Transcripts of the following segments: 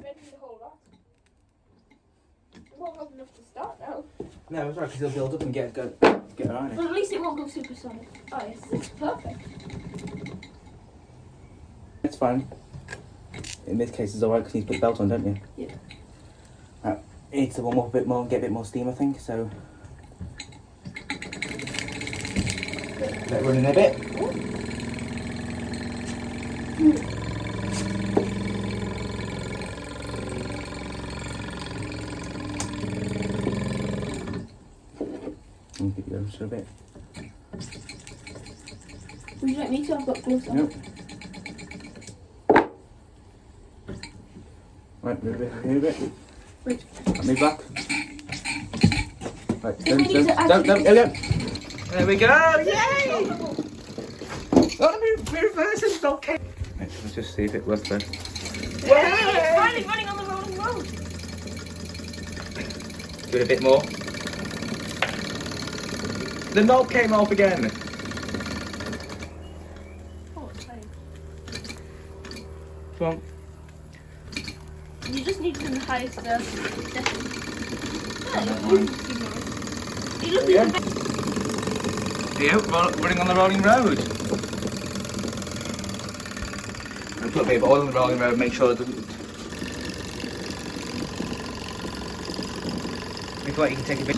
spending the whole lot. We won't have enough to start now. No, it's right, because he'll build up and get around it. Well, at least it won't go supersonic. Oh, yes, it's perfect. It's fine. In this case, it's alright because you need to put the belt on, don't you? Yeah. It needs to warm up a bit more and get a bit more steam, I think, so... Let it run in a bit. And keep it going just a bit. Would you like me to? I've got gloves on. Nope. Right, move it, move it. Wait. Move back. Right, we need to don't, actually- there we go. There we go, yay! Oh, the reverse is okay. Right, let's just see if it works then. Yay! It's finally running on the rolling road. Do it a bit more. The knob came off again. Oh, it's fine. Come on. You just need it in the highest setting. You just need Yeah. the Yeah, running on the rolling road. And put a bit of oil on the rolling road, make sure it doesn't... If you like, you can take a bit...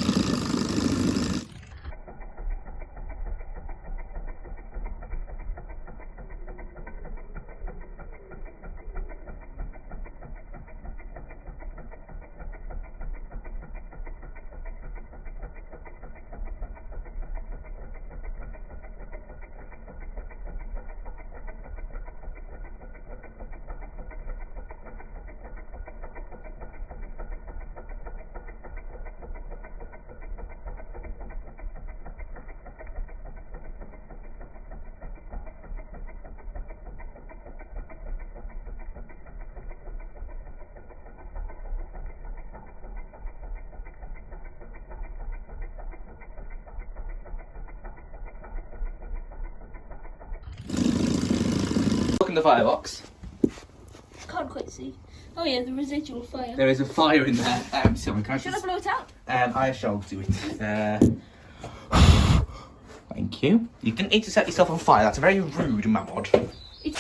Look in the firebox. Can't quite see. Oh yeah, the residual fire. There is a fire in there. Sorry, can I Should I just... blow it out? I shall do it. Thank you. You didn't need to set yourself on fire. That's very rude, Mamod. It's